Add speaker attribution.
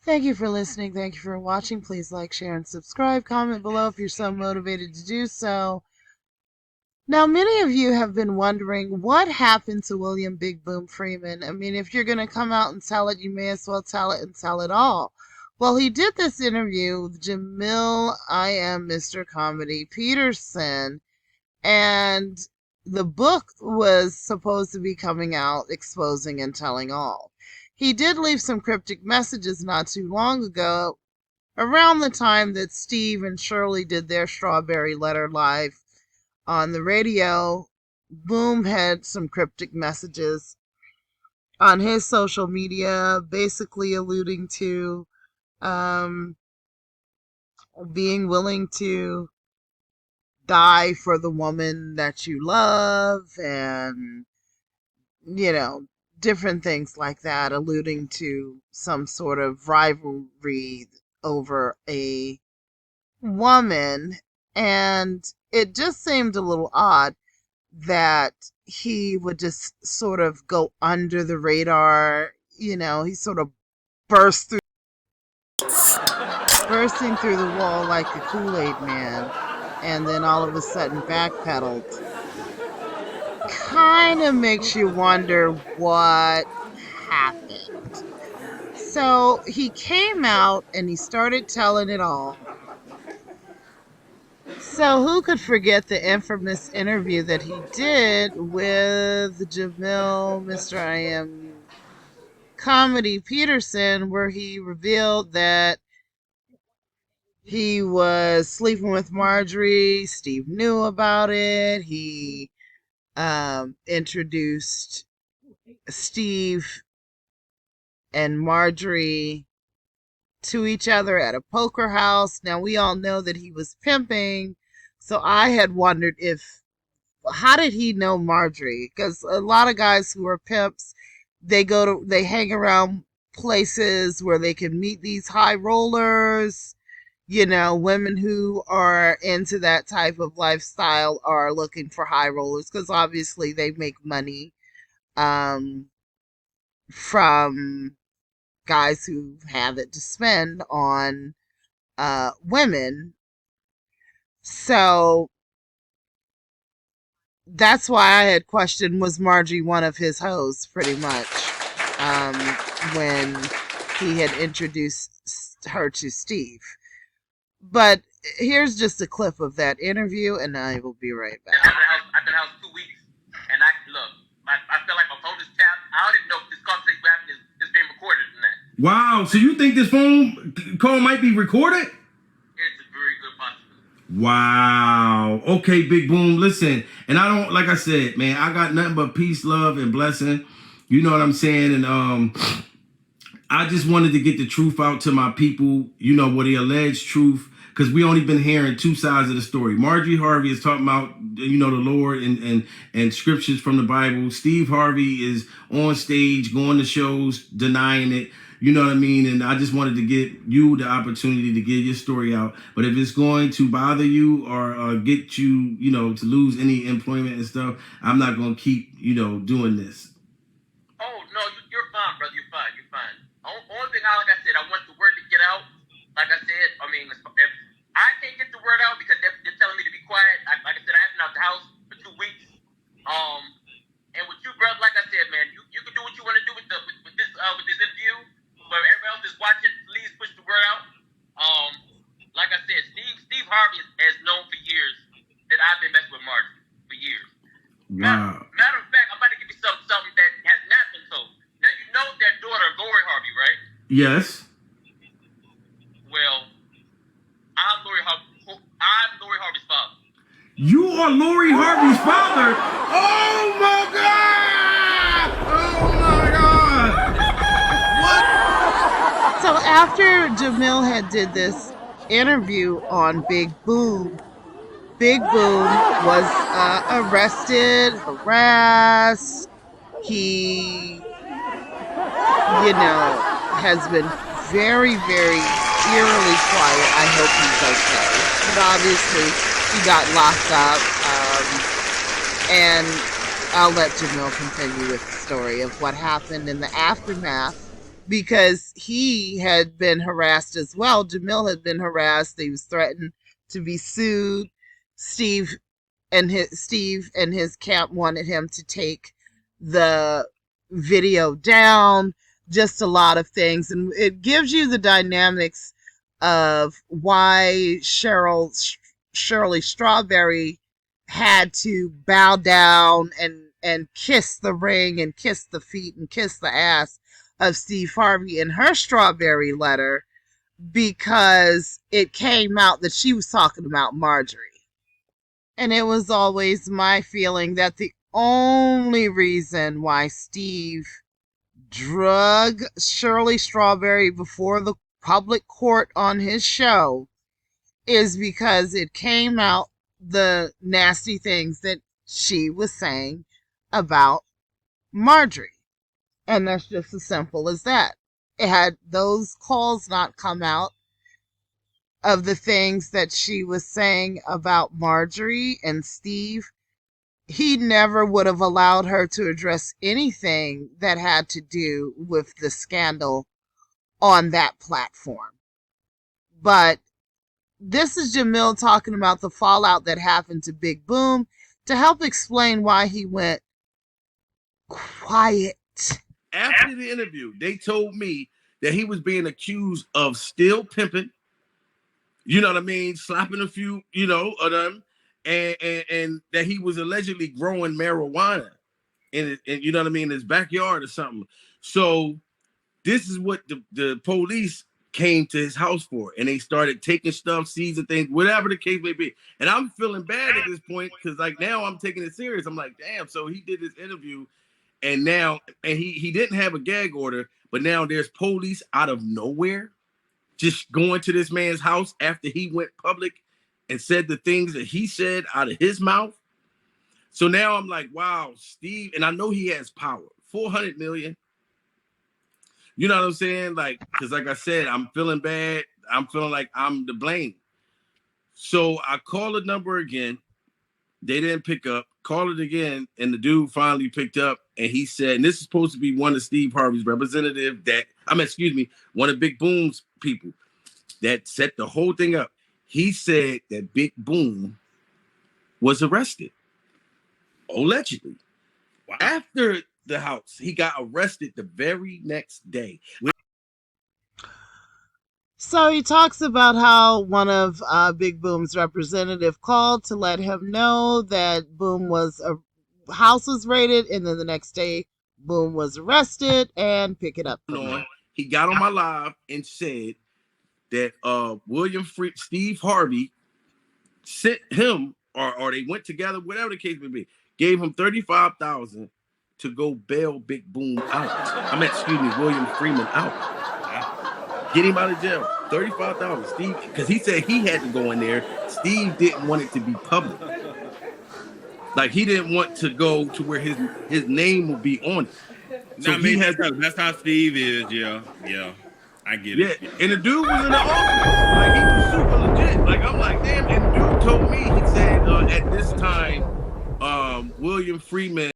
Speaker 1: Thank you for listening. Thank you for watching. Please like, share, and subscribe. Comment below if you're so motivated to do so. Now, many of you have been wondering what happened to William Big Boom Freeman. I mean, if you're going to come out and tell it, you may as well tell it and tell it all. Well, he did this interview with Jamil I Am Mr. Comedy Peterson, and the book was supposed to be coming out, exposing and telling all. He did leave some cryptic messages not too long ago, around the time that Steve and Shirley did their Strawberry Letter live on the radio. Boom had some cryptic messages on his social media, basically alluding to um, being willing to die for the woman that you love, and, you know, different things like that, alluding to some sort of rivalry over a woman. And it just seemed a little odd that he would just sort of go under the radar. You know, he sort of burst through, bursting through the wall like the Kool-Aid man, and then all of a sudden backpedaled. Kind of makes you wonder what happened. So he came out and he started telling it all. So who could forget the infamous interview that he did with Jamil, Mr. I Am Comedy Peterson, where he revealed that he was sleeping with Marjorie. Steve knew about it. He introduced Steve and Marjorie to each other at a poker house. Now, we all know that he was pimping, so I had wondered how did he know Marjorie? Because a lot of guys who are pimps, they hang around places where they can meet these high rollers. You know, women who are into that type of lifestyle are looking for high rollers because obviously they make money um, from guys who have it to spend on women. So that's why I had questioned, was Margie one of his hoes, pretty much, um, when he had introduced her to Steve. But here's just a clip of that interview, and I will be right back.
Speaker 2: I've been out 2 weeks, and I feel like my phone is tapped. I don't even know if this conversation we're having is being recorded or not.
Speaker 3: Wow, so you think this phone call might be recorded?
Speaker 2: It's a very good possibility.
Speaker 3: Wow. Okay, Big Boom. Listen, and I don't, like I said, man, I got nothing but peace, love, and blessing. You know what I'm saying? And I just wanted to get the truth out to my people, you know, what the alleged truth, because we only been hearing two sides of the story. Marjorie Harvey is talking about, you know, the Lord and scriptures from the Bible. Steve Harvey is on stage, going to shows, denying it. You know what I mean? And I just wanted to get you the opportunity to get your story out. But if it's going to bother you or get you, you know, to lose any employment and stuff, I'm not going to keep, you know, doing this.
Speaker 2: Oh, no, you're fine, brother. You're fine. You're fine. Only thing, like I said, I want the word to get out. Like I said, I mean, if I can't get the word out because they're telling me to be quiet. Like I said, I haven't been out the house for 2 weeks. And with you, brother, like I said, man, you can do what you want to do with this interview. But everyone else is watching, please push the word out. Like I said, Steve Harvey has known for years that I've been messing with Marjorie for years.
Speaker 3: Wow.
Speaker 2: Matter of fact, I'm about to give you something that has not been told. Now, you know their daughter, Lori Harvey, right?
Speaker 3: Yes.
Speaker 2: Well, I'm Lori Harvey's father.
Speaker 3: You are Lori Harvey's father? Oh my God! Oh my God! What?
Speaker 1: So after Jamil had did this interview on Big Boom was arrested, harassed. He, you know, has been very, very eerily quiet. I hope he's okay. But obviously, he got locked up. And I'll let Jamil continue with the story of what happened in the aftermath because he had been harassed as well. Jamil had been harassed. He was threatened to be sued. Steve Steve and his camp wanted him to take the video down. Just a lot of things, and it gives you the dynamics of why Shirley Strawberry had to bow down and kiss the ring and kiss the feet and kiss the ass of Steve Harvey in her Strawberry letter, because it came out that she was talking about Marjorie. And it was always my feeling that the only reason why Steve drug Shirley Strawberry before the public court on his show is because it came out the nasty things that she was saying about Marjorie. And that's just as simple as that. Had those calls not come out of the things that she was saying about Marjorie and Steve, he never would have allowed her to address anything that had to do with the scandal on that platform. But this is Jamil talking about the fallout that happened to Big Boom to help explain why he went quiet.
Speaker 3: After the interview, they told me that he was being accused of still pimping, you know what I mean, slapping a few, of them, and that he was allegedly growing marijuana in you know what I mean, in his backyard or something. So this is what the police came to his house for, and they started taking stuff, seeds and things, whatever the case may be. And I'm feeling bad at this point because like now I'm taking it serious. I'm like, damn. So he did this interview, and now he didn't have a gag order, but now there's police out of nowhere just going to this man's house after he went public and said the things that he said out of his mouth. So now I'm like, wow, Steve, and I know he has power, 400 million. You know what I'm saying? Like, because like I said, I'm feeling bad. I'm feeling like I'm to blame. So I called the number again. They didn't pick up. Called it again, and the dude finally picked up, and he said, and this is supposed to be one of Steve Harvey's representative one of Big Boom's people that set the whole thing up. He said that Big Boom was arrested, allegedly. Wow. After the house, he got arrested the very next day.
Speaker 1: So he talks about how one of Big Boom's representative called to let him know that house was raided, and then the next day Boom was arrested, and pick it up from there.
Speaker 3: He got on my live and said that Steve Harvey sent him, or they went together, whatever the case may be, gave him $35,000 to go bail Big Boom out. William Freeman out. Get him out of jail. $35,000. Steve, because he said he had to go in there. Steve didn't want it to be public. Like he didn't want to go to where his name would be on it.
Speaker 4: So that's how Steve is. Yeah. I get it.
Speaker 3: Yeah, and the dude was in the office. Like he was super legit. Like I'm like, damn. And the dude told me, he said at this time, William Freeman